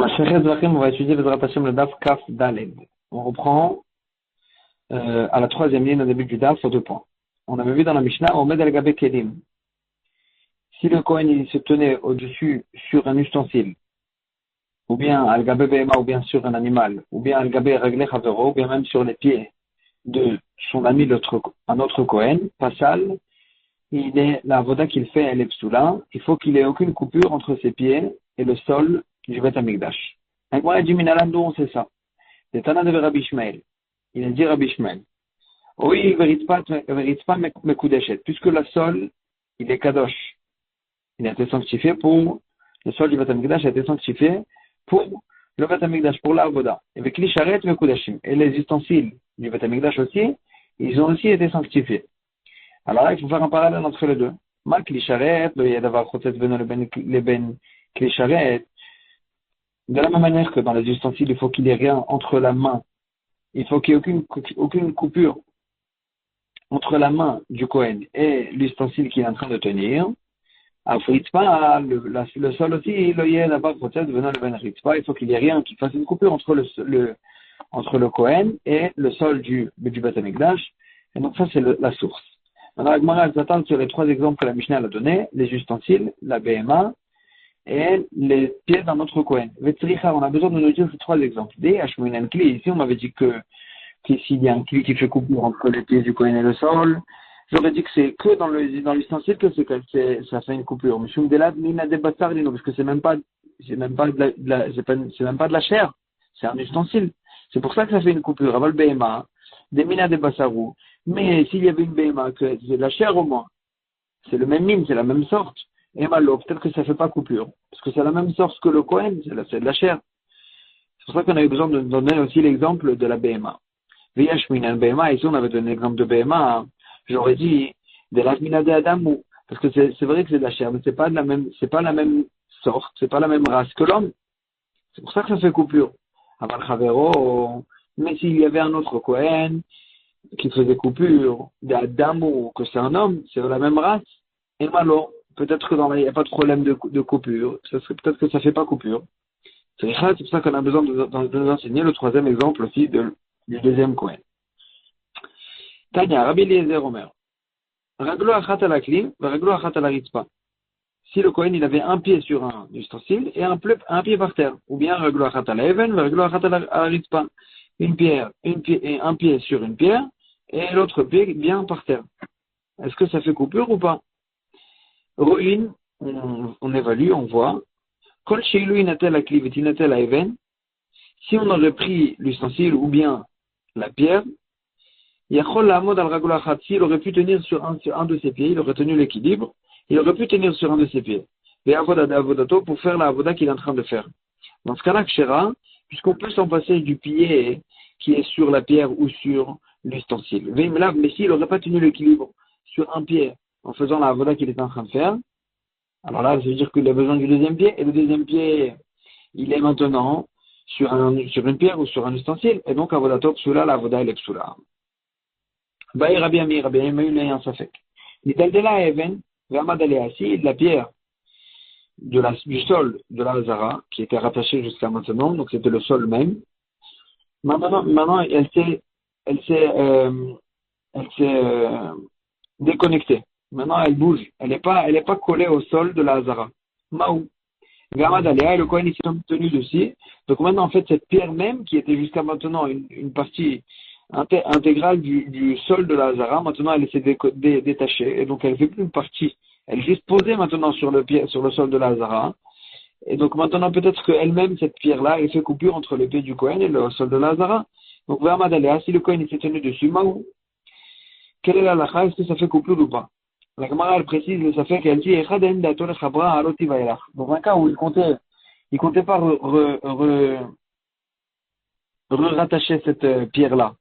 On va étudier Bezrat Hashem le Daf Kaf Daled. On reprend à la troisième ligne au début du Daf sur 2 points. On avait vu dans la Mishnah, Omed al-Gabe Kelim. Si le Kohen il se tenait au-dessus sur un ustensile, ou bien al-Gabe Behema, ou bien sur un animal, ou bien al-Gabe Regle Chavero, ou bien même sur les pieds de son ami un autre Kohen, Passal, la voda qu'il fait, elle est psoula, il faut qu'il ait aucune coupure entre ses pieds et le sol du Beth Amikdash. Donc moi, il dit Minalandou, on sait ça. C'est Tana de Rabbi Ishmael. Il a dit Rabbi Ishmael. Oui, Veritzpa Mekudeshet, puisque le sol, il est kadosh. Il a été sanctifié pour, le sol du Beth Amikdash a été sanctifié pour le Beth Amikdash, pour la voda. Et avec l'Isharet Mekudashim. Et les ustensiles du Beth Amikdash aussi, ils ont aussi été sanctifiés. Alors là, il faut faire un parallèle entre les deux. Mal Klisharet, le Yadavar Chotet Beno le Ben Klisharet. De la même manière que dans les ustensiles, il faut qu'il n'y ait rien entre la main. Il faut qu'il n'y ait aucune coupure entre la main du Kohen et l'ustensile qu'il est en train de tenir. À Fritzpa, le sol aussi, le Yadavar Chotet Beno le Ben Fritzpa. Il faut qu'il n'y ait rien qui fasse une coupure entre le Kohen et le sol du Beth Amikdash. Et donc ça, c'est la source. Maintenant, la Gemara s'attend sur les 3 exemples que la Mishnah a donné, les ustensiles, la BMA et les pieds d'un autre Kohen. On a besoin de nous dire ces 3 exemples. Ici, on m'avait dit s'il y a un cli qui fait coupure entre les pieds du Kohen et le sol, j'aurais dit que c'est que dans l'ustensile que ça fait une coupure. Monsieur Mdelad, parce que c'est même pas de la chair, c'est un ustensile. C'est pour ça que ça fait une coupure. Aval BMA, des mina de basarou. Mais s'il y avait une BMA, que c'est de la chair au moins, c'est le même mine, c'est la même sorte. Et malo, peut-être que ça ne fait pas coupure. Parce que c'est la même sorte que le Kohen, c'est de la chair. C'est pour ça qu'on avait besoin de donner aussi l'exemple de la BMA. Viyashmina BMA, ici on avait donné l'exemple de BMA, j'aurais dit de la mina de Adamou. Parce que c'est vrai que c'est de la chair, mais c'est pas la même sorte, c'est pas la même race que l'homme. C'est pour ça que ça fait coupure. Aval Chavero, mais s'il y avait un autre Kohen, qui faisait coupure, d'Adamo, que c'est un homme, c'est de la même race, et malo, peut-être que il n'y a pas de problème de coupure, ça serait peut-être que ça ne fait pas coupure. C'est pour ça qu'on a besoin de nous enseigner le 3e exemple aussi du 2e Kohen. Tanya, Rabbi Eliezer Omer, Raglo achat ala kli, raglo achat ala ritzpa. Si le Kohen il avait un pied sur un ustensile et un pied par terre, ou bien raglo achat ala even, raglo achat ala ritzpa. Un pied sur une pierre, et l'autre pied bien par terre. Est-ce que ça fait coupure ou pas? Ruine, on évalue, on voit. Si on aurait pris l'ustensile ou bien la pierre, il aurait pu tenir sur un de ses pieds, il aurait tenu l'équilibre, il aurait pu tenir sur un de ses pieds. Pour faire la avoda qu'il est en train de faire. Dans ce cas-là, kshera, puisqu'on peut s'en passer du pied qui est sur la pierre ou sur l'ustensile. Mais s'il n'aurait pas tenu l'équilibre sur un pied en faisant la avoda qu'il est en train de faire, alors là, ça veut dire qu'il a besoin du 2e pied, et le 2e pied, il est maintenant sur une pierre ou sur un ustensile, et donc avodato psula, la avoda elle est psula. Baï Rabbi Ami, il y a un safek. L'idaldela even, vermadalea, si la pierre du sol de la Hazara, qui était rattachée jusqu'à maintenant, donc c'était le sol même. Maintenant, elle s'est déconnectée. Maintenant, elle bouge. Elle n'est pas collée au sol de la Hazara. Maou. Gamadalea, et le Kohen s'est tenu dessus. Donc maintenant, en fait, cette pierre même, qui était jusqu'à maintenant une partie intégrale du sol de la Hazara, maintenant, elle s'est détachée. Et donc, elle ne fait plus une partie. Elle est juste posée maintenant sur le sol de la Hazara. Et donc maintenant, peut-être qu'elle-même, cette pierre-là, elle fait coupure entre le pied du Kohen et le sol de la Hazara. Donc, Vermadalea, si le Kohen s'est tenu dessus, Maou, quelle est la lacha? Est-ce que ça fait coupure ou pas? La Gemara, elle précise, ça fait qu'elle dit, dans un cas où il comptait pas rattacher cette pierre-là.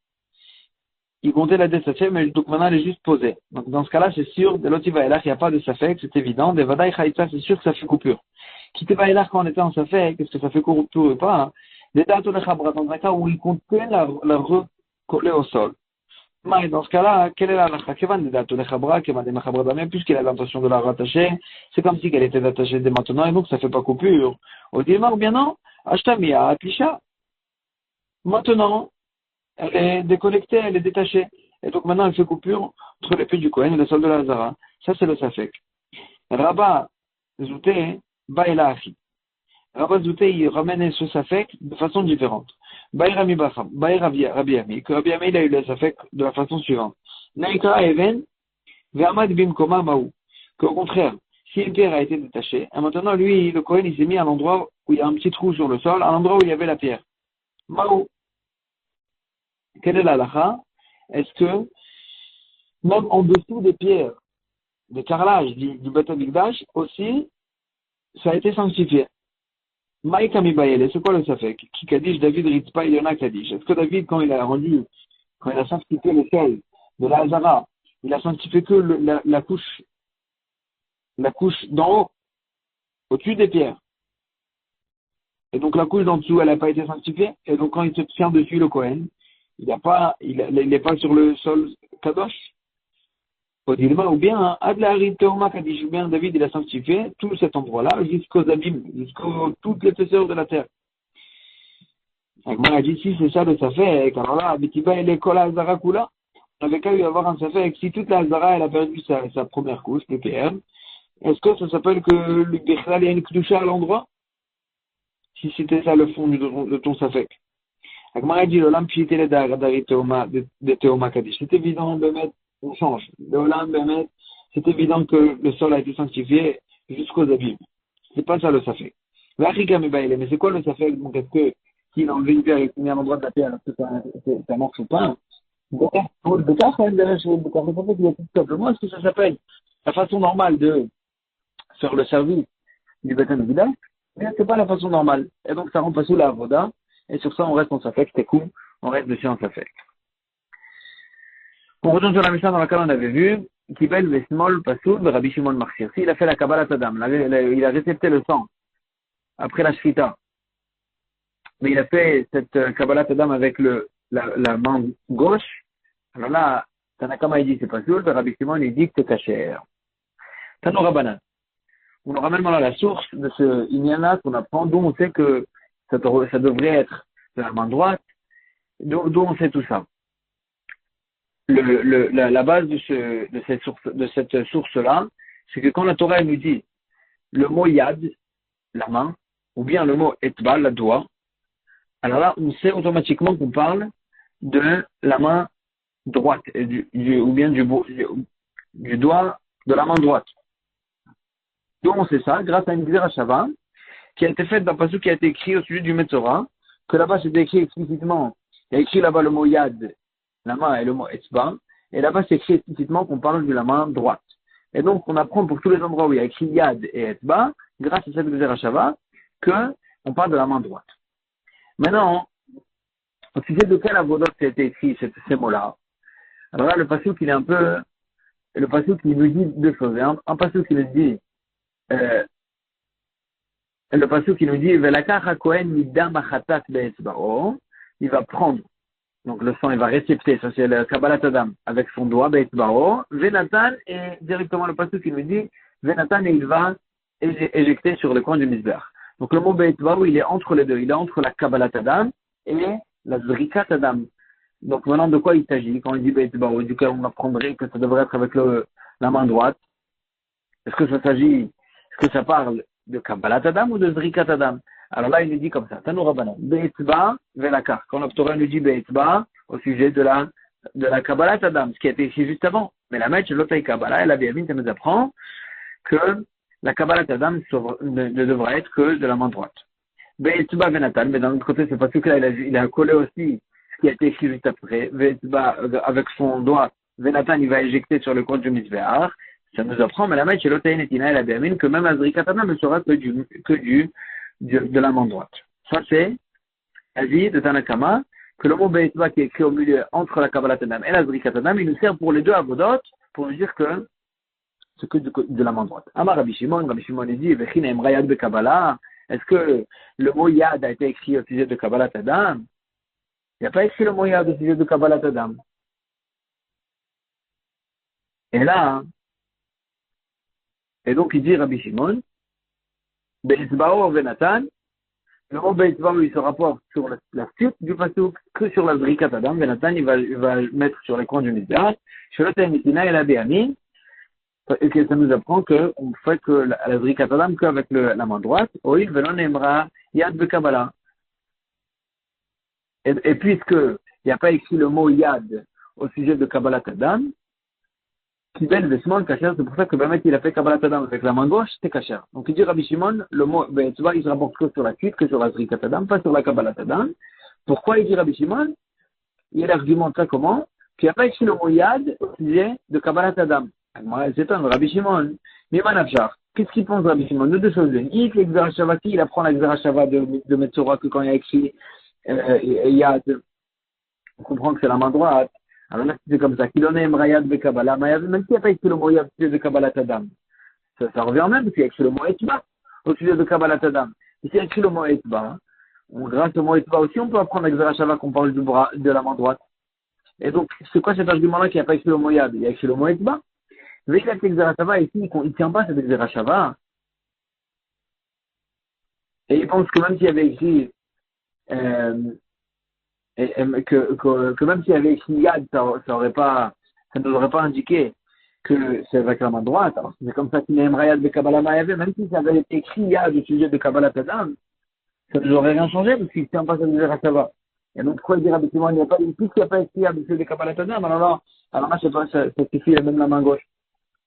Il comptait la dessafek, mais donc maintenant elle est juste posée. Donc dans ce cas-là, c'est sûr, de l'otivaïlach, il n'y a pas de safek, c'est évident. Des vadaï chaïta, c'est sûr que ça fait coupure. Kitivaïlach, quand on était en safek, est-ce que ça fait coupure ou pas? Des datos de chabra, dans un cas où il comptait la recoller au sol. Mais dans ce cas-là, quelle est la lacha? Des datos de chabra, puisqu'il a l'intention de la rattacher, c'est comme si elle était attachée dès maintenant, et donc ça ne fait pas coupure. Au dimanche, bien non, Ashtamia, Atlisha. Maintenant, elle est déconnectée, elle est détachée. Et donc maintenant, elle fait coupure entre les pieds du Kohen et le sol de la Hazara. Ça, c'est le Safek. Rabba Zouté, Baïlahi. Rabba Zouté, il ramène ce Safek de façon différente. Baïrami Bacham, Rabbi Ami, que Rabbi Ami, il a eu le Safek de la façon suivante. Naïkra Even, Vermad Bimkoma Maou. Qu'au contraire, si une pierre a été détachée, et maintenant, lui, le Kohen, il s'est mis à l'endroit où il y a un petit trou sur le sol, à l'endroit où il y avait la pierre. Maou. Quelle est la halakha? Est-ce que, même en dessous des pierres, des carrelages du Beth Amikdash, aussi, ça a été sanctifié. Maïka Mibaïele, c'est quoi le Safek? Qui Kaddish, David Ritzpa, Yona Kaddish. Est-ce que David, quand il a sanctifié le sol de la Hazara, il a sanctifié que la couche d'en haut, au-dessus des pierres. Et donc la couche d'en dessous, elle n'a pas été sanctifiée. Et donc quand il se tient dessus, le Kohen, il n'est pas sur le sol Kadosh. Ou bien, Adlari Teoma Kaddish, ou bien David, il a sanctifié tout cet endroit-là jusqu'aux abîmes, jusqu'aux toutes les épaisseurs de la terre. Agmar a dit, si c'est ça le Safek, alors là, Betiba et l'école Hazara Kula, on avait qu'à lui avoir un Safek. Si toute la Hazara, elle a perdu sa première couche, le PM, est-ce que ça s'appelle que le Bechral, il y a une Kdusha à l'endroit? Si c'était ça le fond de ton Safek. Agmar a dit, l'Olam Pchité le Dari de Teoma Kaddish. C'est évident de mettre, on change. L'Olam de mettre, c'est évident que le sol a été sanctifié jusqu'aux abîmes. C'est pas ça le Safek. Mais c'est quoi le Safek? Donc, est-ce que s'il a enlevé une pierre et qu'il met à l'endroit de la pierre, est-ce que ça marche ou pas? Tout simplement, est-ce que ça s'appelle la façon normale de faire le service du Beth Amikdash? Mais c'est pas la façon normale. Et donc, ça rend pas sous la avoda. Et sur ça, on reste en Safek, c'était cool. On reste dessus en Safek. On retourne sur la Mishnah dans laquelle on avait vu, Kibel Vesmol Pasoul de Rabbi Shimon Marchir. Il a fait la Kabbalah Tadam, il a récepté le sang après la Shvita. Mais il a fait cette Kabbalah Tadam avec la main gauche. Alors là, Tanakama il dit c'est Pasoul, de Rabbi Shimon il dit que c'est Kacher. Tano Rabbanan. On nous ramène à la source de ce Inyana qu'on apprend, d'où on sait que ça devrait être de la main droite, d'où on sait tout ça. La base de cette source-là, c'est que quand la Torah nous dit le mot yad, la main, ou bien le mot etba, la doigt, alors là, on sait automatiquement qu'on parle de la main droite, ou bien du doigt de la main droite. Donc on sait ça grâce à une Xerashava qui a été faite d'un passage qui a été écrit au sujet du Metzora, que là-bas c'est écrit explicitement, il y a écrit là-bas le mot yad, la main, et le mot etzba, et là-bas c'est écrit explicitement qu'on parle de la main droite. Et donc on apprend pour tous les endroits où il y a écrit yad et etzba, grâce à cette Xerashava, que on parle de la main droite. Maintenant, au sujet de quel avodot a été écrit ces mots-là, alors là le passage il est un peu, le passage qui nous dit deux choses. Un passage qui nous dit le passage qui nous dit il va prendre donc le sang, il va récepter, ça c'est le Kabbalat Adam avec son doigt Be'etzba'o, Venatan, et directement le passage qui nous dit Venatan, et il va éjecter sur le coin du Mizbeach. Donc le mot Be'etzba'o il est entre les deux, il est entre la Kabbalat Adam et la Zrikat Adam. Donc maintenant de quoi il s'agit quand on dit Be'etzba'o, duquel on apprendrait que ça devrait être avec la main droite? Est-ce que ça parle de Kabbalat Adam ou de Zrikat Adam? Alors là, il nous dit comme ça, Tanu Rabbanan, Be'etzba Velakar. Quand la Torah nous dit Be'etzba, au sujet de la Kabbalat Adam, ce qui a été écrit juste avant. Mais la Mèche, l'Otay Kabbalah, elle a bien ça nous apprend que la Kabbalat Adam ne devrait être que de la main droite. Be'etzba Venatan, mais d'un autre côté, c'est parce que là, il a collé aussi ce qui a été écrit juste après. Be'etzba, avec son doigt, Venatan, il va éjecter sur le compte du Mizbeach. Ça nous apprend, mais la Mèche, l'Otay Netina, elle a bien que même la Zrikat Adam ne sera que de la main droite. Ça, c'est l'avis de Tanakama, que le mot Be'etzba qui est écrit au milieu entre la Kabbalat Adam et la Zrikat Adam, il nous sert pour les deux avodot, pour nous dire que c'est que de la main droite. Amar Rabbi Shimon il dit, Vechina Emrayad be Kabbalah, est-ce que le mot Yad a été écrit au sujet de Kabbalat Adam? Il n'y a pas écrit le mot Yad au sujet de Kabbalat Adam. Et là, et donc il dit Rabbi Shimon, Be'etzba'o Venatan, Le mot Beitzba, il se rapporte sur la suite du pasuk que sur la Zrikat Adam. Benatan, il va mettre sur les coins du Mizbeach, sur le Temitina et la Béamine, et que ça nous apprend qu'on fait que la Zrikat Adam qu'avec la main droite, Oil Velon Emra Yad Bekabala. Et puisque il n'y a pas écrit le mot Yad au sujet de Kabbalat Adam, Kibel Vesmol Kacher, c'est pour ça que Bémet il a fait Kabbalat Adam avec la main gauche, c'était Kacher. Donc il dit Rabbi Shimon, le mot Be'etzba, il se rapporte que sur la suite, que sur la Zrikat Adam, pas sur la Kabbalat Adam. Pourquoi il dit Rabbi Shimon? Il argumente ça comment? Qu'il n'y a pas écrit le mot Yad au sujet de Kabbalat Adam. Moi, c'est un Rabbi Shimon. Miman Afshar. Qu'est-ce qu'il pense Rabbi Shimon? De deux choses. Il dit que l'Exera Shavati, il apprend l'Exera Shava de Metzora que quand il y a écrit Yad, on comprend que c'est la main droite. Alors là, c'est comme ça. Qu'il en est Mrayad Bekabbalah. Même s'il n'y a pas écrit le mot Yad au sujet de Kabbalat Adam. Ça revient même, parce qu'il y a écrit le mot Etba au sujet de Kabbalat Adam. Ici, il y a écrit le mot Etba. Grâce au mot Etba aussi, on peut apprendre avec Zerachava qu'on parle du bras, de la main droite. Et donc, c'est quoi cet argument-là qui n'a pas écrit le mot Yad? Il y a écrit le mot Etba. Mais il a écrit Zerachava ici, il ne tient pas cette Zerachava. Et il pense que même s'il y avait écrit, que même s'il y avait écrit Yad, ça ne nous aurait pas indiqué que c'est avec la main droite. Alors, c'est comme ça qu'il aimerait Yad de Kabbalah Ma'avé, même si ça avait été écrit Yad au sujet de Kabbalah Tadam, ça ne nous aurait rien changé parce qu'il ne tient pas cette Zerachava. Et donc, pourquoi dire habituellement, il n'y a pas, puisqu'il n'y a pas écrit Yad au sujet de Kabbalah Tadam, alors là, ça suffit, même la main gauche.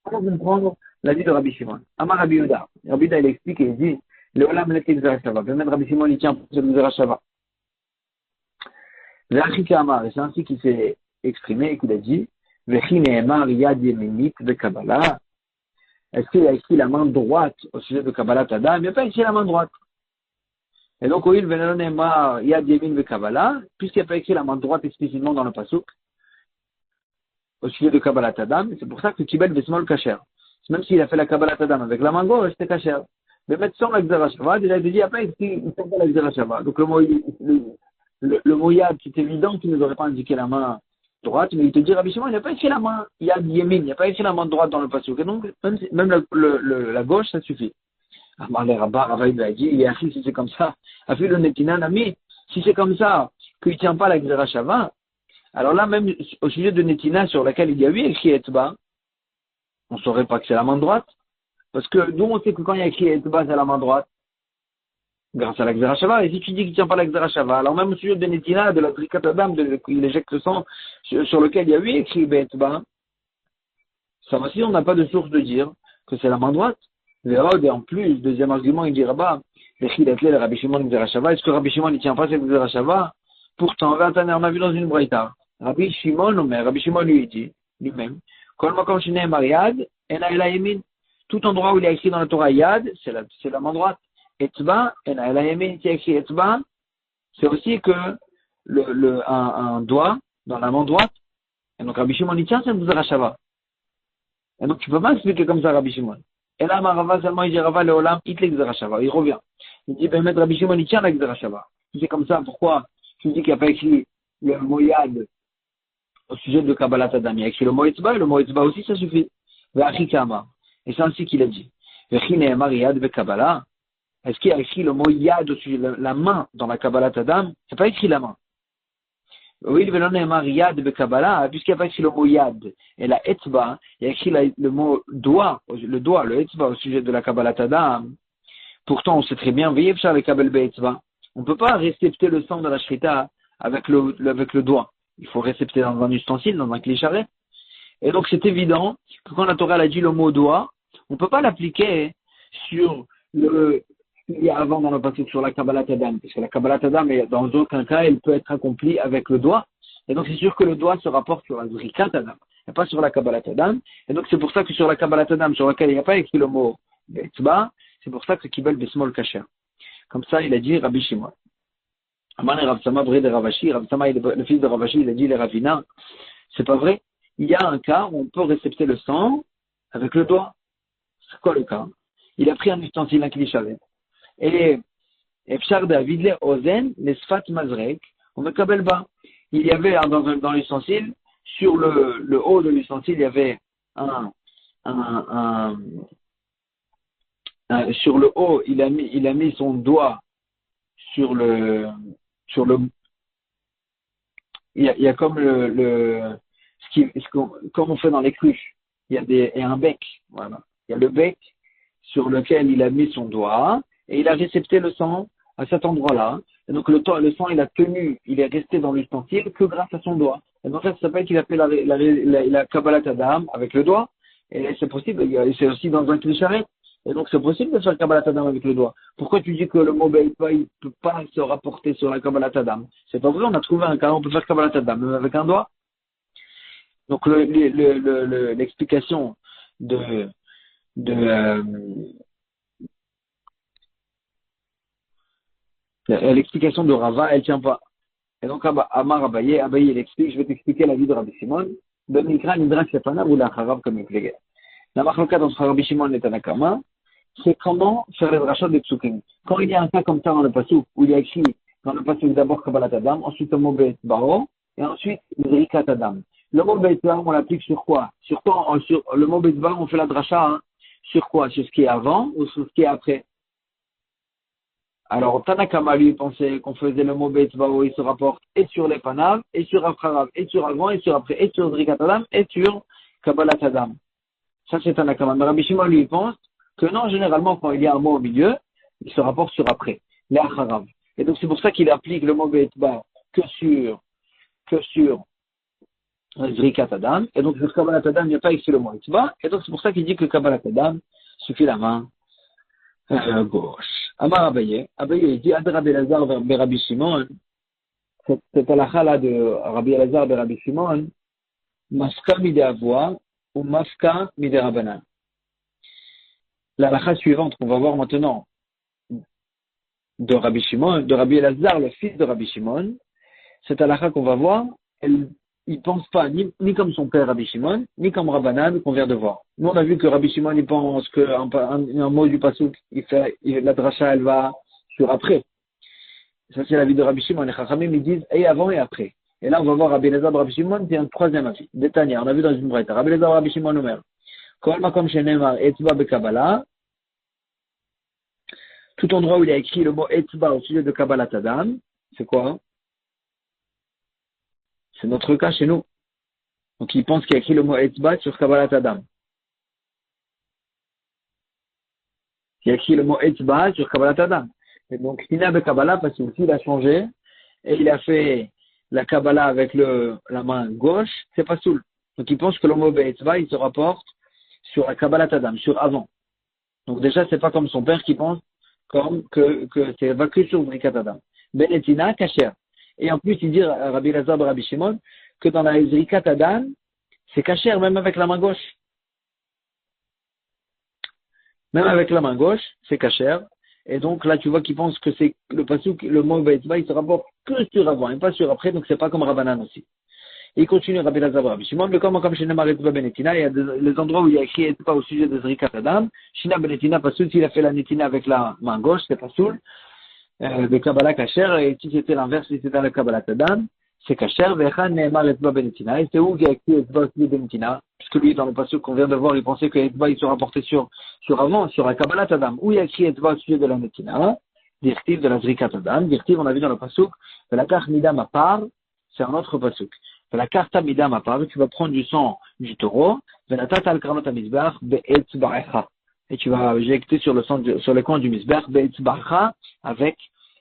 Comment vous prendre la vie de Rabbi Shimon? Amar Rabbi Yehuda. Rabbi Yehuda, il explique et il dit, le Olam l'était Zerachava. Même Rabbi Shimon, il tient pour cette Zerachava. L'Achika Amar, et c'est ainsi qu'il s'est exprimé et qu'il a dit, Vechi Nehemar Yad Yemenit de Kabbalah. Est-ce qu'il a écrit la main droite au sujet de Kabbalah Tada? Il n'a pas écrit la main droite. Et donc, oui, Vechi Nehemar Yad Yemin de Kabbalah, puisqu'il n'a pas écrit la main droite explicitement dans le pasuk, au sujet de Kabbalah Tadam, c'est pour ça que Kibel Vesmol Kacher. Même s'il a fait la Kabbalah Tadam avec la main gauche, c'était Kacher. Mais mettre sans la Xerashava, déjà il dit, il n'y a pas écrit, il ne fait pas la Xerashava. Donc le mot Yad, c'est évident qu'il ne nous aurait pas indiqué la main droite, mais il te dit, Rabbi Shimon, il n'a pas écrit la main Yad Yemin, il n'a pas écrit la main droite dans le pasuk. Et donc, même la gauche, ça suffit. Amar le Rabba, Rabba, il a dit, il est assis si c'est comme ça. Afil le Netina Nami, si c'est comme ça, qu'il ne tient pas la Xerashava, alors là, même au sujet de Netina sur laquelle il y a eu écrit Etba, on ne saurait pas que c'est la main droite. Parce que d'où on sait que quand il y a écrit Etba, c'est la main droite? Grâce à la Xerashava. Et si tu dis qu'il ne tient pas la Xerashava, alors même au sujet de Netina, de la Trikat Adam, il éjecte le sang sur lequel il y a eu écrit Etba, ça aussi, on n'a pas de source de dire que c'est la main droite. Et en plus, deuxième argument, il dira, bah, le Rabbi Shimon Xerashava, est-ce que Rabbi Shimon ne tient pas cette Xerashava? Pourtant, on a vu dans une braïta. Rabbi Shimon, mais Rabbi Shimon lui dit, lui-même, tout endroit où il a écrit dans la Torah Yad, c'est la main droite. Etba, qui a écrit Etba, c'est aussi que un doigt dans la main droite. Et donc Rabbi Shimon, il tient cette Zerachava. Et donc tu peux pas expliquer comme ça Rabbi Shimon. Et là, Marava, seulement il dit Rava le Olam, il Zerachava. Il revient. Il dit, ben, Rabbi Shimon, il tient la Zerachava. Si c'est comme ça, pourquoi tu dis qu'il n'y a pas écrit le mot Yad au sujet de Kabbalah Adam? Il y a écrit le mot Etzba, et le mot Etzba aussi, ça suffit. Et c'est ainsi qu'il a dit. Est-ce qu'il y a écrit le mot Yad au sujet de la main dans la Kabbalah Adam? Il n'y a pas écrit la main. Oui, puisqu'il n'y a pas écrit le mot Yad et la Etzba, il y a écrit le mot doigt, le Etzba au sujet de la Kabbalah Adam. Pourtant, on sait très bien, veillez sur le Kabel Be'etzba. On ne peut pas récepter le sang de la Shrita avec le doigt. Il faut récepter dans un ustensile, dans un clicharret. Et donc, c'est évident que quand la Torah a dit le mot doigt, on ne peut pas l'appliquer sur il y a avant dans le passage sur la Kabbalah Adam. Parce que la Kabbalah Adam, dans aucun cas, elle peut être accomplie avec le doigt. Et donc, c'est sûr que le doigt se rapporte sur la Zrikat Adam, et pas sur la Kabbalah Adam. Et donc, c'est pour ça que sur la Kabbalah Adam, sur laquelle il n'y a pas écrit le mot Betzba, c'est pour ça que Kibel Besmol Kacher. Comme ça, il a dit Rabbi Shimon. Aman et Rav Sama, vrai de Ravashi. Rav Sama, le fils de Ravashi, il a dit les Ravina. C'est pas vrai. Il y a un cas où on peut récepter le sang avec le doigt. C'est quoi le cas? Il a pris un ustensile, un clicharret. Et Pshar David, les Ozen, les Sfat Mazrek, on me kabel bas. Il y avait dans l'ustensile, sur le haut de l'ustensile, il y avait sur le haut, il a mis son doigt sur sur le, il y a comme comme on fait dans les cruches. Il y a un bec, voilà. Il y a le bec sur lequel il a mis son doigt et il a récepté le sang à cet endroit-là. Et donc le sang, il est resté dans l'ustensile que grâce à son doigt. Et donc ça s'appelle qu'il a fait la Kabbalat Adam avec le doigt. Et c'est possible, c'est aussi dans un clicharet. Et donc c'est possible de faire Kabbalat Adam avec le doigt. Pourquoi tu dis que le mot Be'etba, il peut pas se rapporter sur la Kabbalat Adam? C'est pas vrai, on a trouvé un cas, on peut faire Kabbalat Adam même avec un doigt. Donc l'explication de l'explication de Rava, elle tient pas. Et donc Amar Abaye, il explique, je vais t'expliquer la vie de Rabbi Shimon. De Mikra Nidrash Lefanav ou l'Acharav comme il plaît. La marloquade entre Rabbi Shimon et Tanakama, c'est comment faire les drachot des psukim. Quand il y a un cas comme ça dans le pasuk, où il y a écrit dans le pasuk d'abord Kabbalat Adam, ensuite le mot Beit Baro, et ensuite Zrikat Adam. Le mot Beit Baro, on l'applique sur quoi? Sur le mot Beit Baro, on fait la dracha, hein, sur quoi? Sur ce qui est avant ou sur ce qui est après? Alors, Tanakama, lui, pensait qu'on faisait le mot Beit Baro, il se rapporte et sur les Panav, et sur Acharav, et sur avant, et sur après, et sur Zrikat Adam, et sur Kabbalat Adam. Ça, c'est Tanakama. Mais Rabbi Shimon, lui, pense que non, généralement, quand il y a un mot au milieu, il se rapporte sur après, les Acharav. Et donc, c'est pour ça qu'il applique le mot Be'etba que sur Zrikat Adam. Et donc, sur Kabbalat Adam, il n'y a pas écrit le mot Etba. Et donc, c'est pour ça qu'il dit que Kabbalat Adam suffit la main gauche. Amar Abaye, il dit Ad Rabbi Elazar vers Rabbi Shimon. Cette halakha là de Rabbi Elazar vers Rabbi Shimon, Mafka mide Avoa ou Mafka mide Rabanan. La halakha suivante qu'on va voir maintenant de Rabbi Shimon, de Rabbi Elazar, le fils de Rabbi Shimon, cette halakha qu'on va voir, il pense pas ni comme son père Rabbi Shimon, ni comme Rabbanan qu'on vient de voir. Nous, on a vu que Rabbi Shimon, il pense qu'un mot du pasuk, la dracha, elle va sur après. Ça, c'est la vie de Rabbi Shimon. Les Chachamim, ils disent, et avant et après. Et là, on va voir Rabbi Elazar, Rabbi Shimon, c'est un troisième avis. Détania, on a vu dans une braïta. Rabbi Elazar, Rabbi Shimon, Omer. Kol makom shenemar etzba bekabbalah. Tout endroit où il y a écrit le mot etzba au sujet de Kabbalat Adam, c'est quoi? C'est notre cas chez nous. Donc, il pense qu'il y a écrit le mot etzba sur Kabbalat Adam. Il y a écrit le mot etzba sur Kabbalat Adam. Et donc, il a de Kabbalah parce qu'il a changé et il a fait la Kabbalah avec la main gauche, c'est pas soul. Donc, il pense que le mot etzba, il se rapporte sur la Kabbalat Adam, sur avant. Donc, déjà, c'est pas comme son père qui pense que c'est va que sur Zrikat Adam. Benetina, Kacher. Et en plus, il dit à Rabbi Elazar de Rabbi Shimon que dans la Zrikat Adam, c'est Kacher, même avec la main gauche. Même avec la main gauche, c'est Kacher. Et donc, là, tu vois qu'il pense que c'est le pasuk, le mot Be'etzba, il se rapporte que sur avant et pas sur après, donc c'est pas comme Rabbanan aussi. Et il continue Rabbi Elazar Rabbi Shimon, mais comme chez Nemar Etzba Benetina, il y a les endroits où il y a écrit Etzba au sujet de Zrikat Adam. Shina Benetina, pas soul, s'il a fait la Netina avec la main gauche, c'est pas soul. De Kabbalah Kacher, et si c'était l'inverse, si c'était la Kabbalah Adam, c'est Kacher, Vechan Nemar Etzba Benetina. Et c'est où il y a écrit Etzba au sujet de Benetina? Puisque lui, dans le passage qu'on vient de voir, il pensait que Etzba, il se rapportait sur avant, sur la Kabbalah Adam. Où il y a écrit Etzba au sujet de la Netina, directive de la Zrikat Adam, directive, on a vu dans le pasuk, de la carte Midam à part, c'est un autre pasuk. De la carte Midam à part, tu vas prendre du sang du taureau, de la tata al karnot à misbach, be'etzbacha. Et tu vas éjecter sur le coin du misbach, be'etzbacha, avec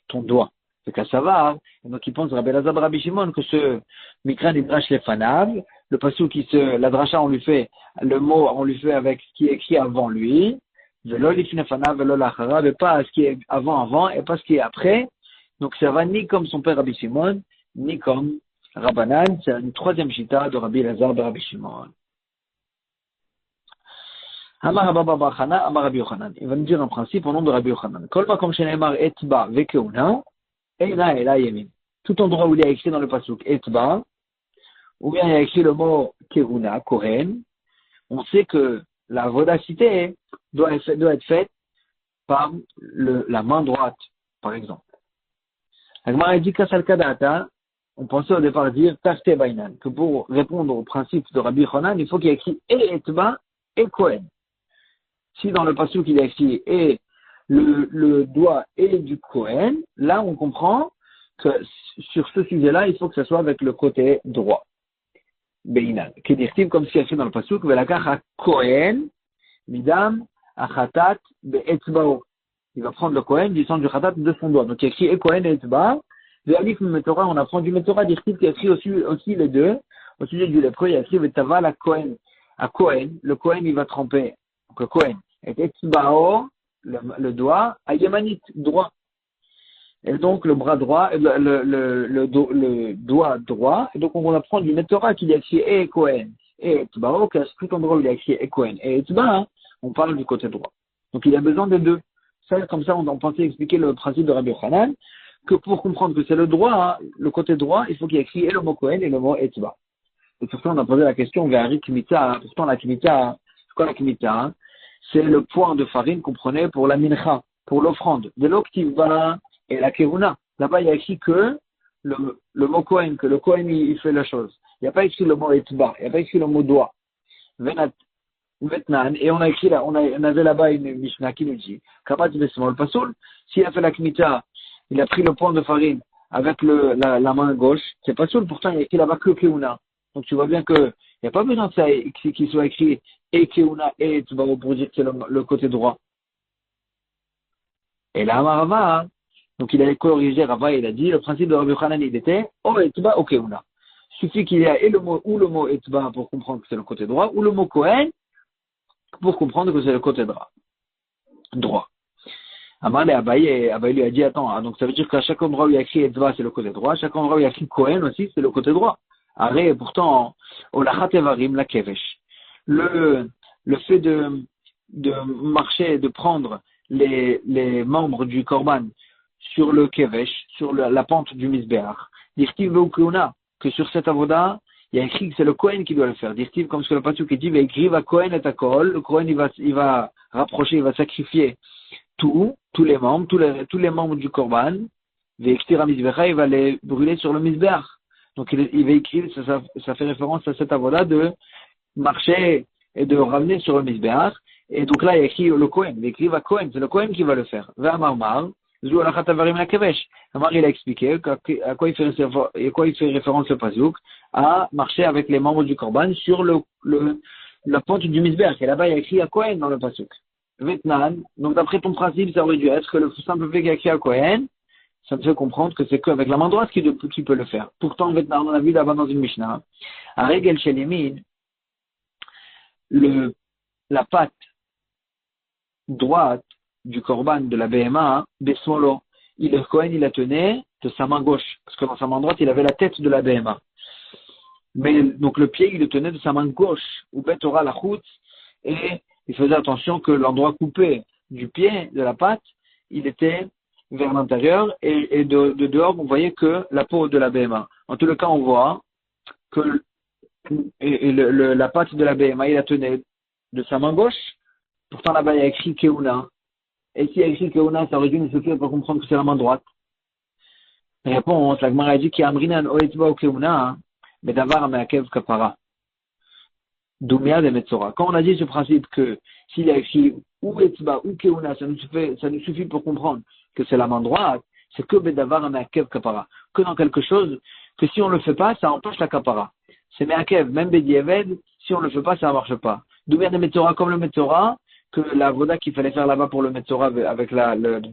ton doigt. C'est qu'à savoir, donc il pense Rabbi Elazar Rabbi Shimon que ce Mikra Nidrash Lefanav, le pasuk la dracha, on lui fait avec ce qui est écrit avant lui, velo lifnefanav, velo lacharav, et pas ce qui est avant, et pas ce qui est après. Donc ça va ni comme son père Rabbi Shimon, ni comme Rabbanan. C'est une troisième chita de Rabbi Elazar de Rabbi Shimon. Amar Abba Bar Chana, Amar Rabbi Yochanan. Il va nous dire un principe au nom de Rabbi Yochanan. Kol makom shene'emar etba vekeuna, eina ela yemin. Tout endroit où il y a écrit dans le pasuk etba, ou bien il y a écrit le mot keuna, kohen, on sait que la vodacité doit être faite par la main droite, par exemple. Agmara dit Kasal Kadata, on pensait au départ dire Tarte Bainan, que pour répondre au principe de Rabbi Yochanan, il faut qu'il y ait écrit et Etba et Kohen. Si dans le passage il y a écrit et le doigt est du Kohen, là on comprend que sur ce sujet-là, il faut que ce soit avec le côté droit. Beinan. Qui dit comme ce qu'il y a fait dans le pasuk, Velakach ha Kohen, midam achatat be'etzbao. Il va prendre le Kohen du sang du khatat de son doigt. Donc il y a écrit Kohen et etzba. Ve'alif metorah, on apprend du metorah, dit qu'il y a écrit aussi les deux. Au sujet du lépreux, il y a écrit Vetava la Kohen. À Kohen, le Kohen il va tremper. Donc le Kohen est etzbao, le doigt, à Yemanit, droit. Et donc le bras droit, le doigt droit, et donc on apprend du Metorah qu'il y a écrit et Kohen, et Etzbao, qu'à tout endroit où il y a écrit et Kohen, et Etzba, on parle du côté droit. Donc il y a besoin des deux. Ça, comme ça, on pensait expliquer le principe de Rabbi Yochanan, que pour comprendre que c'est le droit, le côté droit, il faut qu'il y ait écrit et le mot Kohen et le mot Etzba. Et sur ça, on a posé la question vers Ari Kmita, pourtant la Kmita, c'est quoi la Kmita? C'est le point de farine qu'on prenait pour la mincha, pour l'offrande. De l'oktiva et la keruna. Là-bas, il y a écrit que le mot Kohen, que le Kohen, il fait la chose. Il n'y a pas écrit le mot etba, il n'y a pas écrit le mot doigt. Vetnan, et on a écrit là, on avait là-bas une Mishnah qui nous dit, Kamat Vesmol Pasoul, s'il a fait la Kmita, il a pris le point de farine avec la main gauche, c'est Pasoul, pourtant il y a écrit là-bas que Keuna. Donc tu vois bien que il n'y a pas besoin de ça, qu'il soit écrit et Keuna et etba pour dire que c'est le côté droit. Et là, Rava, donc il a corrigé Rava, il a dit, le principe de Rabbi Yochanan, il était, oh, etba, ok, ouna. Il suffit qu'il y ait le mot etba pour comprendre que c'est le côté droit, ou le mot Kohen pour comprendre que c'est le côté droit. Amal et Abaye lui a dit, attends, donc ça veut dire qu'à chaque endroit où il y a écrit etba, c'est le côté droit, à chaque endroit où il y a écrit Kohen aussi, c'est le côté droit. Arrête, pourtant, Olachat Evarim, la Kevesh. Le fait de marcher, de prendre les membres du Korban sur le Kevesh, sur la pente du Misbeach. Dirtiv Veukuna, que sur cette avoda, il y a écrit que c'est le Kohen qui doit le faire. Dirtiv, comme ce que le pasuk dit, Veikriv va Kohen et Akol, le Kohen il va rapprocher, il va sacrifier tous les membres, tous les membres du Korban, Veiktira Misbecha, il va les brûler sur le Misbeach. Donc il va écrire, ça fait référence à cette avoda de marcher et de ramener sur le Misbeach. Et donc là, il y a écrit le Kohen, il écrit va Kohen, c'est le Kohen qui va le faire. Amar, il a expliqué à quoi il fait référence le Pazouk, à marcher avec les membres du Korban sur la pente du Misbeach. Et là-bas, il y a écrit à Kohen dans le Pazouk. Vetnan, donc d'après ton principe, ça aurait dû être que le simple fait qu'il y a écrit à Kohen, ça me fait comprendre que c'est qu'avec la main droite qui peut le faire. Pourtant, Vetnan, on a vu là-bas dans une Mishnah, à Regel Shelimid, la patte droite du Korban de la BMA, Besmolo, le Kohen, il la tenait de sa main gauche, parce que dans sa main droite, il avait la tête de la BMA. Mais donc le pied, il le tenait de sa main gauche, ou Betora la route, et il faisait attention que l'endroit coupé du pied, de la patte, il était vers l'intérieur, et de dehors, on voyait que la peau de la BMA. En tout le cas, on voit que la patte de la BMA, il la tenait de sa main gauche. Pourtant, là-bas, il y a écrit Keuna. Et s'il y a écrit Keuna, ça aurait dû nous suffire pour comprendre que c'est la main droite. Réponse, la Gemara a dit qu'Amrinan Oetba ou Keuna, mais d'avoir un Meakev Kapara. Doumia de Metzora. Quand on a dit ce principe que s'il y a écrit ou Etzba ou Keuna, ça nous suffit pour comprendre que c'est la main droite, c'est que Bedavar un Meakev Kapara. Que dans quelque chose, que si on le fait pas, ça empêche la Kapara. C'est Meakev, même Bedieved, si on le fait pas, ça marche pas. Doumia de Metzora, comme le Metzora, que la voda qu'il fallait faire là-bas pour le Metzora avec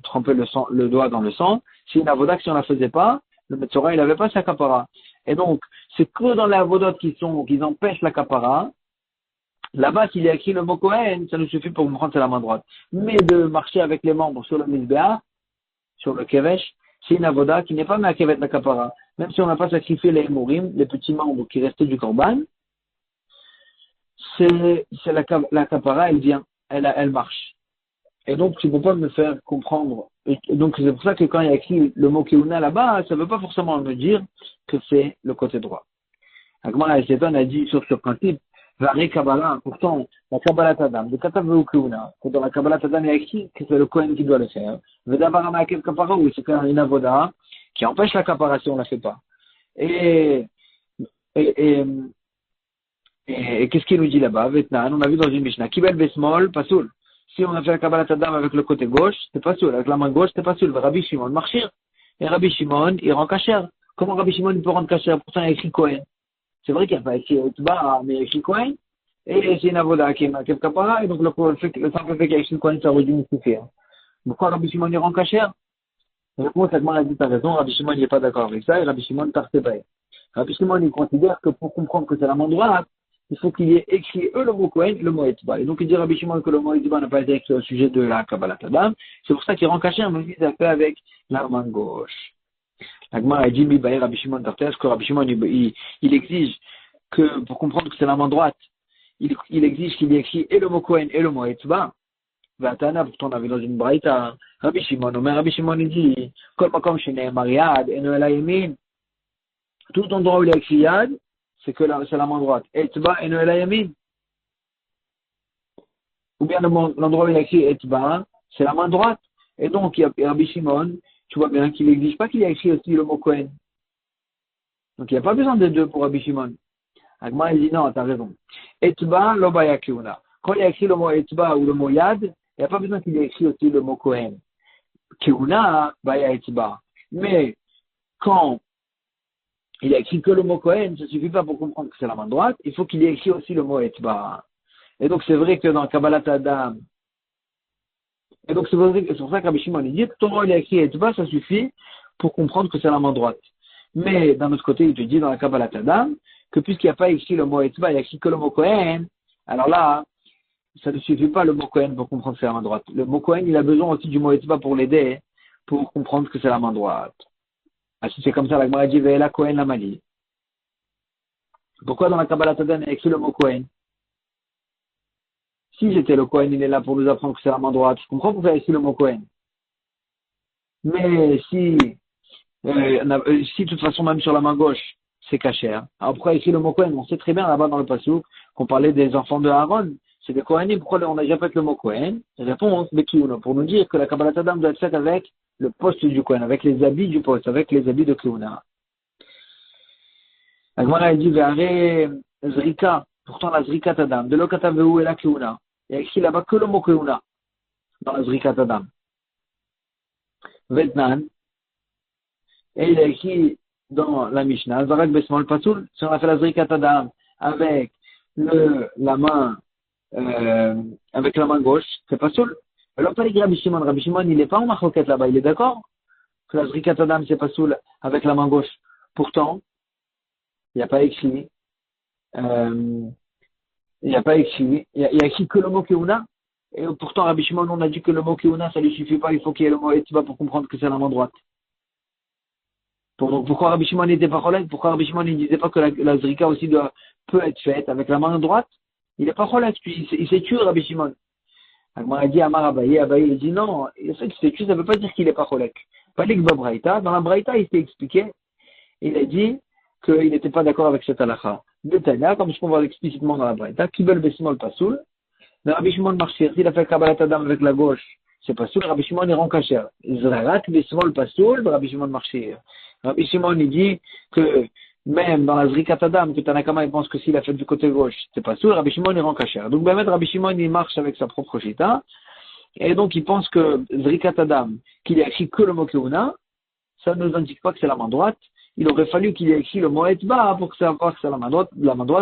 tremper le doigt dans le sang, c'est une avoda que si on la faisait pas, le Metzora, il avait pas sa kapara. Et donc, c'est que dans les avodot qui empêchent la kapara, là-bas, s'il y a écrit le mot Kohen, ça nous suffit pour comprendre que c'est la main droite. Mais de marcher avec les membres sur le Mizbeah, sur le Kevesh, c'est une avoda qui n'est pas Meakevet la kapara. Même si on n'a pas sacrifié les Mourim, les petits membres qui restaient du Korban, c'est la kapara, elle vient. Elle marche. Et donc, tu ne peux pas me faire comprendre. Et donc, c'est pour ça que quand il y a écrit le mot Keuna là-bas, ça ne veut pas forcément me dire que c'est le côté droit. Agmar Al-Shetan a dit sur ce principe, Vari Kabbalah, pourtant, la Kabbalah Tadam, de Katavu Keuna, quand dans la Kabbalah Tadam, il y a écrit que c'est le Kohen qui doit le faire. Vedabar Amakev Kapara, oui, c'est une avoda qui empêche la Kapara si on ne la fait pas. Et qu'est-ce qu'il nous dit là-bas? Vetnan, on a vu dans une Mishnah, Kibel Besmol, Pasoul. si on a fait la Kabbalat Adam avec le côté gauche, c'est pas sûr. Avec la main gauche, c'est pas sûr. Rabbi Shimon marchir. Et Rabbi Shimon, il rend kasher. Comment Rabbi Shimon il peut rendre kasher? Pourtant, il y a écrit Kohen. C'est vrai qu'il n'y a pas écrit Etba, mais il y a écrit Kohen. Et c'est une avoda qui est Kev Kapara. Et donc, le simple fait qu'il y a écrit Kohen, ça aurait dû nous suffire. Pourquoi Rabbi Shimon, il rend kasher? Réponse, cette a dit, t'as raison. Rabbi Shimon, il n'est pas d'accord avec ça. Et Rabbi Shimon, tartébay. Rabbi Shimon, il considère que pour comprendre que c'est la main droite, il faut qu'il y ait écrit le mot Kohen, le mot Etba. Et donc, il dit Rabbi Shimon que le mot Etba n'a pas été écrit au sujet de la Kabbalat Adam. C'est pour ça qu'il rend kasher, même s'il a fait avec la main gauche. La Gemara a dit, Rabbi Shimon Tarter, que Rabbi Shimon, il exige que, pour comprendre que c'est la main droite, il exige qu'il y ait écrit et le mot Kohen et le mot Etba. Vatana, pourtant on avait dans une braïta, Rabbi Shimon, mais Rabbi Shimon il dit, Kol makom shene'emar yad, eno ela yamin. Tout endroit où il y a écrit yad, c'est la main droite. Etba, eno ela yamin. Ou bien l'endroit où il y a écrit Etba, c'est la main droite. Et donc, il y a Rabbi Shimon, tu vois bien qu'il n'exige pas qu'il y ait écrit aussi le mot Kohen. Donc, il n'y a pas besoin de deux pour Rabbi Shimon. Agma, il dit non, t'as raison. Etba, lo baya keuna. Quand il y a écrit le mot Etba ou le mot Yad, il n'y a pas besoin qu'il y ait écrit aussi le mot Kohen. Keuna, baya Etba. Mais, quand il y a écrit que le mot Kohen, ça ne suffit pas pour comprendre que c'est la main droite, il faut qu'il y ait écrit aussi le mot Etba. Et donc, c'est vrai que dans Kabbalat Adam, et donc, c'est pour ça que Rabbi Shimon dit que ton rôle est écrit Etba, ça suffit pour comprendre que c'est la main droite. Mais, d'un autre côté, il te dit dans la Kabbalat Adam, que puisqu'il n'y a pas écrit le mot Etba, il y a écrit que le mot Kohen, alors là, ça ne suffit pas le mot Kohen pour comprendre que c'est la main droite. Le mot Kohen, il a besoin aussi du mot Etba pour l'aider, pour comprendre que c'est la main droite. Ah, si c'est comme ça, la Gemara dit, Ve'ela Kohen la Mali. Pourquoi dans la Kabbalat Adam, il y a écrit le mot Kohen? Si j'étais le Kohen, il est là pour nous apprendre que c'est la main droite. Je comprends pourquoi il y a écrit le mot Kohen. Mais si de toute façon, même sur la main gauche, c'est caché. Alors pourquoi il y a écrit le mot Kohen? On sait très bien là-bas dans le Passouk qu'on parlait des enfants de Aaron. C'est des Kohanim. Pourquoi on n'a jamais fait le mot Kohen? Réponse, pour nous dire que la Kabbalat Adam doit être faite avec le poste du Kohen, avec les habits du poste, avec les habits de Kehuna. Agmara dit, Ve'are Zrika. Pourtant la Zrika Adam, de l'Okataveu et la Kehuna. Il y a écrit là-bas que le mot Kehuna dans la Zrika Adam. Vetnan. Et il a écrit dans la Mishnah, Zarak Besmol Pasoul, si on a fait la Zrika Adam avec la main gauche, c'est Pasoul. Alors pas les Rabbi Shimon. Rabbi Shimon, il n'est pas en machoket là-bas, il est d'accord que la Zrika Adam c'est Pasoul avec la main gauche. Pourtant, il n'y a pas écrit, il y a écrit que le mot Keuna. Et pourtant, Rabbi Shimon, on a dit que le mot Keuna, ça lui suffit pas, il faut qu'il y ait le mot Etba pour comprendre que c'est la main droite. Pourquoi Rabbi Shimon n'était pas cholèque? Pourquoi Rabbi Shimon ne disait pas que la Zrika aussi peut être faite avec la main droite? Il n'est pas cholèque, il s'est tué, Rabbi Shimon. Alors, il dit Amar Abaye, il dit non, il sait qu'il s'est tué, ça ne veut pas dire qu'il n'est pas cholèque. Pas que Braïta, dans la Braïta, il s'est expliqué, il a dit qu'il n'était pas d'accord avec cette halakha. De Tanya, comme je peux voir explicitement dans la Braïta, Kibel Besmol Pasoul, mais Rabbi Shimon Marchir, s'il a fait Kabbalat Adam avec la gauche, c'est Pasoul, Rabbi Shimon il rend kasher. Zrarat Besmol Pasoul, Rabbi Shimon Marchir. Rabbi Shimon il dit que même dans la Zrikat Adam, que Tanakama il pense que s'il a fait du côté gauche, c'est Pasoul, Rabbi Shimon il rend kasher. Donc ben, Rabbi Shimon il marche avec sa propre chita, et donc il pense que Zrikat Adam, qu'il a écrit que le mot Keuna, ça ne nous indique pas que c'est la main droite. Il aurait fallu qu'il ait écrit le mot Etba pour que ça savoir que c'est la main droite,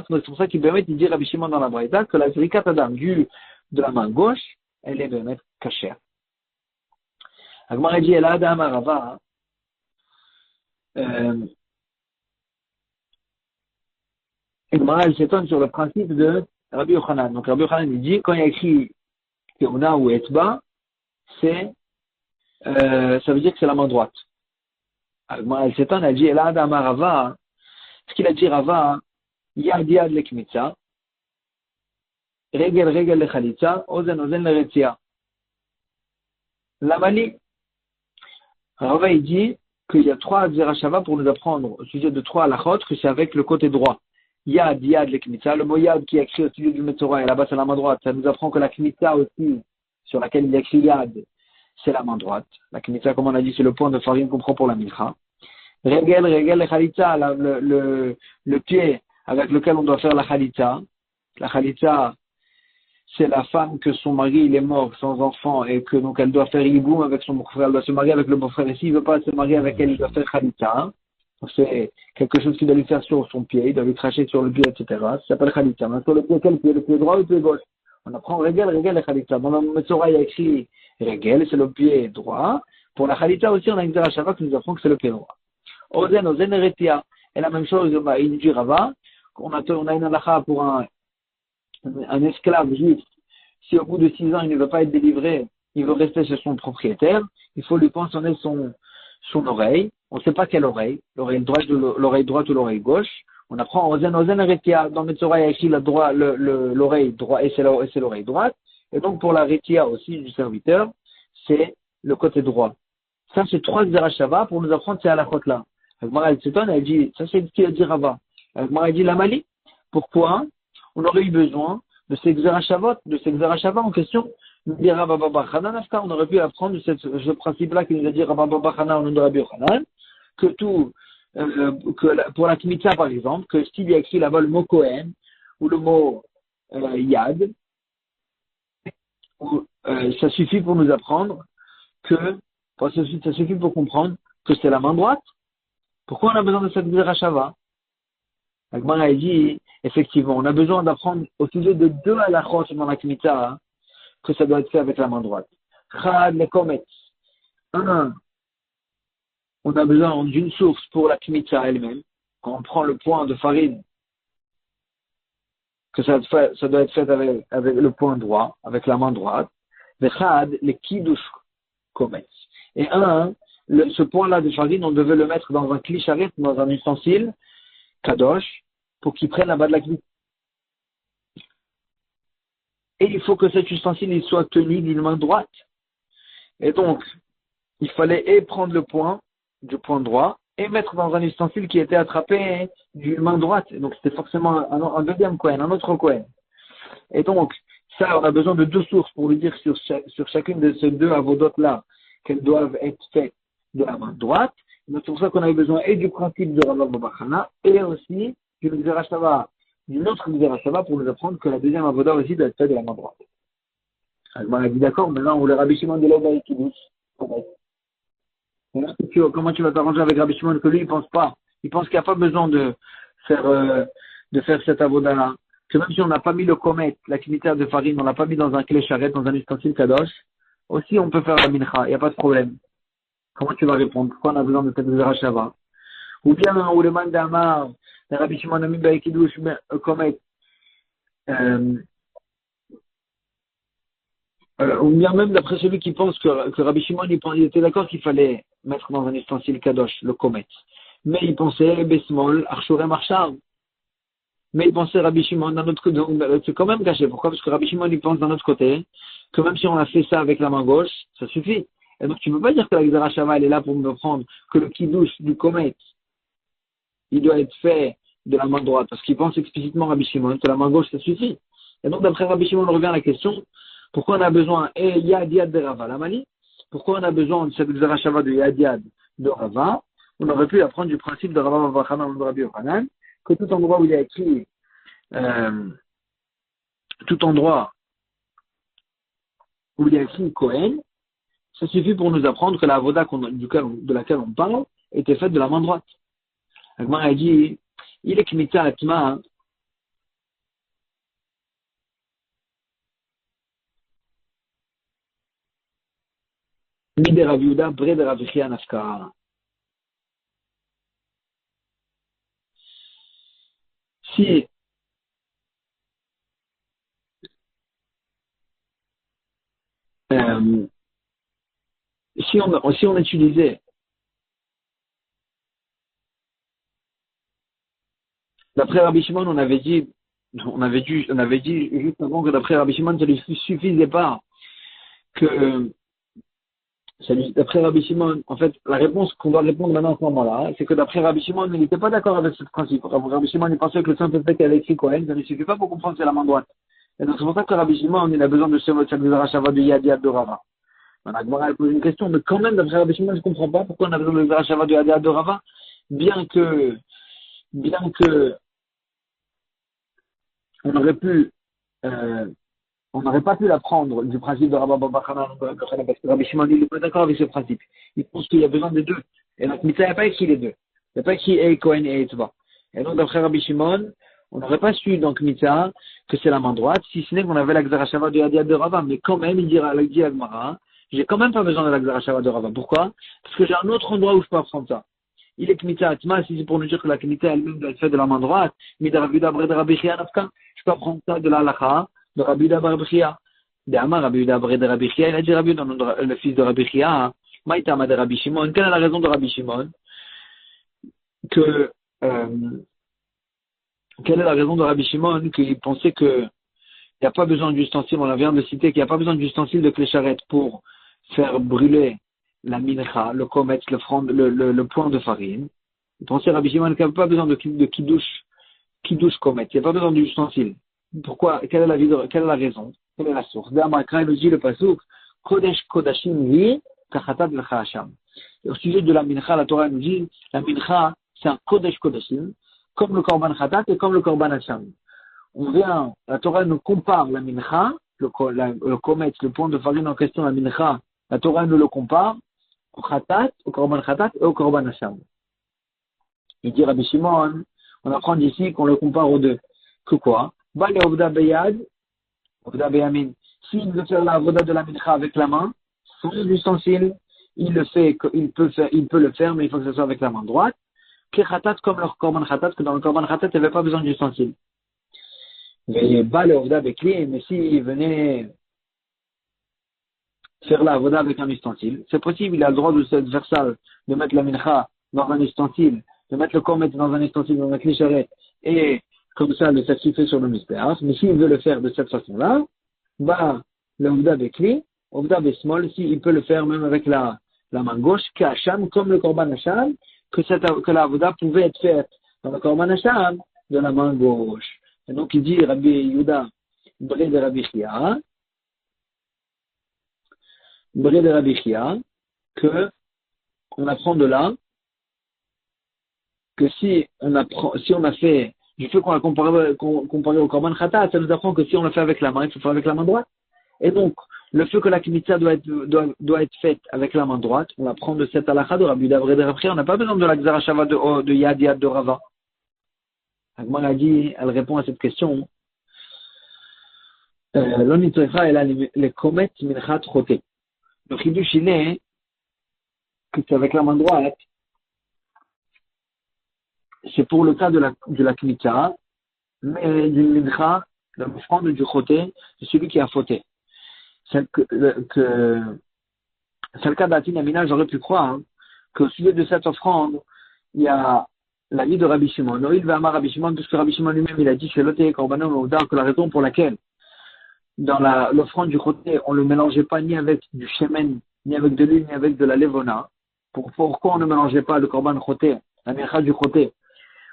mais c'est pour ça qu'il permet de dire Rabbi Shimon dans la Braïta que la Zrikat Adam vue de la main gauche, elle est vraiment cachère. Agmara dit El Adam Arava. Agmara elle s'étonne sur le principe de Rabbi Yochanan. Donc Rabbi Yochanan il dit quand il y a écrit Keuna ou Etba, ça veut dire que c'est la main droite. Agmara elle s'étonne, elle dit El Adam Arava. Ce qu'il a dit Rava, Yad Yad Lekmitza. Regel Regel Lechalitza, Ozen Ozen Leretzia. La Mali, Rava il dit qu'il y a 3 Zerachava pour nous apprendre au sujet de 3 halachot, que c'est avec le côté droit. Yad Yad Lekmitza, le mot Yad qui est écrit au sujet du Metzora, et là-bas c'est la main droite, ça nous apprend que la Kmitza aussi, sur laquelle il y a écrit Yad, c'est la main droite. La Kmitza, comme on a dit, c'est le point de farine qu'on prend pour la Mincha. Regel Regel Lechalitza, le pied avec lequel on doit faire la Chalitza. La Chalitza, c'est la femme que son mari il est mort sans enfant et que donc elle doit faire hiboum avec son beau-frère, elle doit se marier avec le beau-frère. Et s'il veut pas se marier avec elle, il doit faire khalita. Hein. Donc c'est quelque chose qu'il doit lui faire sur son pied, il doit lui cracher sur le pied, etc. Ça s'appelle khalita. Maintenant, sur le pied, quel pied? Le pied droit ou le pied gauche? On apprend régel et khalita. Dans le Metzora, il y a écrit régel, c'est le pied droit. Pour la khalita aussi, on a une Zerachava qui nous apprend que c'est le pied droit. Ozen eretia. Et la même chose, il dit Rava, on a une halakha pour un esclave juif, si au bout de 6 ans il ne veut pas être délivré, il veut rester chez son propriétaire, il faut lui pensionner son oreille. On ne sait pas quelle oreille, l'oreille droite ou l'oreille gauche. On apprend Ozen Retia, dans Metzora, il y a écrit l'oreille droite, et c'est l'oreille droite. Et donc pour la Retia aussi du serviteur, c'est le côté droit. Ça, c'est 3 Zerachava pour nous apprendre ces halakhot-là. Agmara elle s'étonne, elle dit, ça c'est ce qu'il a dit Rava. Agmara elle dit la Mali. Pourquoi on aurait eu besoin de ces Xerachavot, de ces Xerachava en question? Nous dit Rabba Baba Chanan, on aurait pu apprendre ce principe-là qui nous a dit Rabba Baba Chanan, on nous Rabbi Yochanan, que pour la Kmitza par exemple, que s'il y a écrit là-bas le mot Kohen, ou le mot Yad, ça suffit pour nous apprendre ça suffit pour comprendre que c'est la main droite. Pourquoi on a besoin de cette Xerachava? Agmar a dit, effectivement, on a besoin d'apprendre au sujet de 2 halachot dans la Kmitza, hein, que ça doit être fait avec la main droite. Chad le Kometz. On a besoin d'une source pour la Kmitza elle-même. Quand on prend le point de farine, que ça doit être fait avec le point droit, avec la main droite. Chad le Kiddush Kometz. Et ce point-là de farine, on devait le mettre dans un clicharet, dans un ustensile, Kadosh, pour qu'il prenne la bas de la Kmitza. Et il faut que cet ustensile il soit tenu d'une main droite. Et donc, il fallait prendre le point du point droit et mettre dans un ustensile qui était attrapé d'une main droite. Et donc, c'était forcément un deuxième Kohen, un autre Kohen. Et donc, ça, on a besoin de 2 sources pour lui dire sur chacune de ces 2 avodotes-là qu'elles doivent être faites de la main droite. Donc, c'est pour ça qu'on avait besoin et du principe de Rava Baba Chana et aussi d'une autre Xerashava pour nous apprendre que la deuxième avoda aussi doit être faite de la main droite. Alors, on a dit d'accord, maintenant on le Rabbi Shimon de l'Obaï qui douce. Comment tu vas t'arranger avec Rabbi Shimon que lui il pense pas. Il pense qu'il n'y a pas besoin de faire cette avoda-là. Que même si on n'a pas mis le komet, la cimetière de farine, on l'a pas mis dans un clé charrette, dans un ustensile kadosh, aussi on peut faire la mincha, il n'y a pas de problème. Comment tu vas répondre? Pourquoi on a besoin de cette Xerashava? Ou bien, ou le man d'Amar, Rabbi Shimon a mis Baïkidouche, komet, ou bien même d'après celui qui pense que Rabbi Shimon il était d'accord qu'il fallait mettre dans un ustensile kadosh le komet. Mais il pensait Besmol, Arshurem Arshar. Mais il pensait Rabbi Shimon d'un autre côté. C'est quand même caché. Pourquoi? Parce que Rabbi Shimon il pense d'un autre côté que même si on a fait ça avec la main gauche, ça suffit. Et donc tu ne peux pas dire que la Xerashava elle est là pour me prendre que le kiddush du komet il doit être fait de la main droite. Parce qu'il pense explicitement Rabbi Shimon que la main gauche ça suffit. Et donc d'après Rabbi Shimon on revient à la question. Pourquoi on a besoin Yad Yad de Rava, la Mali? Pourquoi on a besoin de cette Xerashava de Yad Yad de Rava? On aurait pu apprendre du principe de Rava Vavachanan de Rabbi Yochanan, que tout endroit où il y a écrit, tout endroit où il y a écrit Kohen, ça suffit pour nous apprendre que la avoda de laquelle on parle était faite de la main droite. Agmar a dit, il est Kmitza Atma, Mide Rav Yehuda, Bre de Rav Yechiya Nafka. Si on utilisait, d'après Rabbi Shimon, on avait dit juste avant que d'après Rabbi Shimon, ça ne lui suffisait pas que, d'après Rabbi Shimon, en fait, la réponse qu'on doit répondre maintenant à ce moment-là, c'est que d'après Rabbi Shimon, il n'était pas d'accord avec ce principe. Rabbi Shimon, il pensait que le simple fait qu'elle a écrit Kohen, ça ne suffit pas pour comprendre que c'est la main droite. Et donc c'est pour ça que Rabbi Shimon, il a besoin de cette Xerashava de Yad Yad de Rava. On a pose une question, mais quand même, d'après Rabbi Shimon, je ne comprends pas pourquoi on a besoin de Xerashava de Yad Yad de Rava, bien que on aurait pu on n'aurait pas pu l'apprendre du principe de Rabba Baba Hanan, parce que Rabbi Shimon, il n'est pas d'accord avec ce principe. Il pense qu'il y a besoin des deux. Et donc, Mitzvah, il n'y a pas écrit les deux. Il n'y a pas écrit Ei Kohen et Etzba. Et donc, d'après Rabbi Shimon, on n'aurait pas su, donc, Mitzvah, que c'est la main droite, si ce n'est qu'on avait l'Akzara de Yad de Rava. Mais quand même, il dit à Agmara, j'ai quand même pas besoin de l'Akzara de Rava. Pourquoi? Parce que j'ai un autre endroit où je peux apprendre ça. Il est Kmitza Atma, si c'est pour nous dire que la Kmitza elle-même doit être faite de la main droite, mais de Rabbi Dabre de Rabbi Chia Nafka, je peux apprendre ça de la Halakha, de Rabbi Dabre Chia. De Amar Rabbi Dabre de Rabbi Chia, il a dit Rabbi, le fils de Rabbi Chia, Maïtama de Rabbi Shimon, quelle est la raison de Rabbi Shimon? Que, quelle est la raison de Rabbi Shimon qu'il pensait que il n'y a pas besoin d'ustensile, on vient de citer qu'il n'y a pas besoin d'ustensile de clé charrette pour faire brûler la mincha, le kometz, le point de farine. Il pensait Rabbi Shimon qu'il n'y a pas besoin de kiddush kometz, il n'y a pas besoin d'ustensile. Pourquoi? Quelle est la raison? Quelle est la source? D'Amakra, il nous dit le pasuk, Kodesh Kodashim hi, kachatat l'cha Hasham. Au sujet de la mincha, la Torah nous dit, la mincha, c'est un Kodesh Kodashim, comme le korban khatat et comme le korban Hasham. La Torah nous compare la mincha, le kometz, le point de farine en question, la mincha, la Torah nous le compare au khatat, au korban khatat et au korban hasham. Il dit Rabbi Shimon, on apprend d'ici qu'on le compare aux deux. Que quoi? Bale ovda beyad, ovda beyamin. S'il veut faire la voda de la mincha avec la main, sans ustensile, il peut le faire, mais il faut que ce soit avec la main droite. Que khatat comme le korban khatat, que dans le korban khatat, il n'y avait pas besoin d'ustensile. Mais bale ovda bekli, mais s'il venait faire la voda avec un ustensile, c'est possible, il a le droit de faire ça, de mettre la mincha dans un ustensile, de mettre le komet dans un ustensile, dans un clicharet, et comme ça le sacrifier sur le mystère. Mais s'il veut le faire de cette façon-là, bah, le ovda bekli, ovda besmol, si il peut le faire même avec la main gauche, qu'Hacham, comme le korban Hacham, que la voda pouvait être faite dans le korban Hacham de la main gauche. Et donc il dit Rabbi Yehuda, Bré de Rabbi Chia, Bré de Rabbi Chia, que on apprend de là que si on a fait du fait qu'on a comparé au korban khatat, ça nous apprend que si on le fait avec la main, il faut faire avec la main droite. Et donc le fait que la kmitza doit être faite avec la main droite, on apprend de cette halakha de Rabbi Dabre de Rabbi Chia. On n'a pas besoin de la Gzara Shava de Yad de Rava. Agmar a dit, elle répond à cette question. L'onitzrecha elle a les komet minchat choté. Le chidush il est que c'est avec la main droite. C'est pour le cas de la kmitza, mais d'une mincha, de l'offrande du choté, c'est celui qui a fauté. C'est le cas d'Atin Amina, j'aurais pu croire qu'au sujet de cette offrande, il y a la vie de Rabbi Shimon. Noïl va amar Rabbi Shimon, puisque Rabbi Shimon lui-même, il a dit, Shelote Korbanon Oudar, que la raison pour laquelle, dans l'offrande du choté, on ne le mélangeait pas ni avec du shemen, ni avec de l'huile, ni avec de la levona. Pourquoi on ne mélangeait pas le korban choté, la mincha du choté,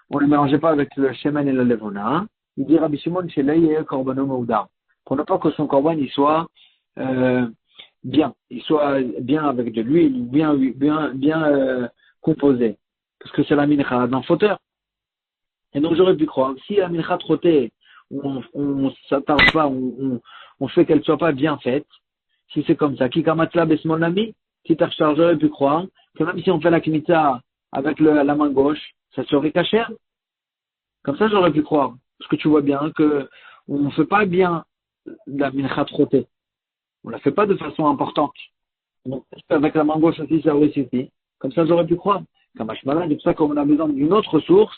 on ne le mélangeait pas avec le shemen et la levona? Il dit Rabbi Shimon, Shelei Korbanon Oudar. Pour ne pas que son korban, il soit bien avec de l'huile, bien composé, parce que c'est la mincha d'un fauteur. Et donc j'aurais pu croire, si la mincha trottée, on s'attarde pas, on fait qu'elle soit pas bien faite, si c'est comme ça, qui kamatla besmonami, si j'aurais pu croire que même si on fait la kmitza avec la main gauche, ça serait caché. Comme ça j'aurais pu croire, parce que tu vois bien que on fait pas bien la mincha trottée. On la fait pas de façon importante. Donc, avec la main gauche aussi, ça aurait suffi. Comme ça, j'aurais pu croire. Comme Hashmala, c'est pour ça qu'on a besoin d'une autre source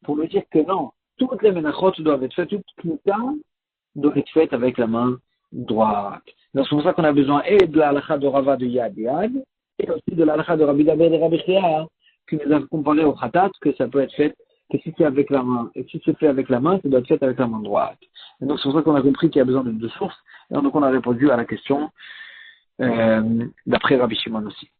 pour nous dire que non, toutes les menachot doivent être faites, toute kmitza doit être faite avec la main droite. Donc, c'est pour ça qu'on a besoin et de la halakha de Rava de Yad, et aussi de la halakha de Rabbi Daber de Rabbi Chia, qui nous a comparé au khatat, que ça peut être fait, que si c'est avec la main, et si c'est fait avec la main, ça doit être fait avec la main droite. Et donc, c'est pour ça qu'on a compris qu'il y a besoin de deux sources. Et donc, on a répondu à la question d'après Rabbi Shimon aussi.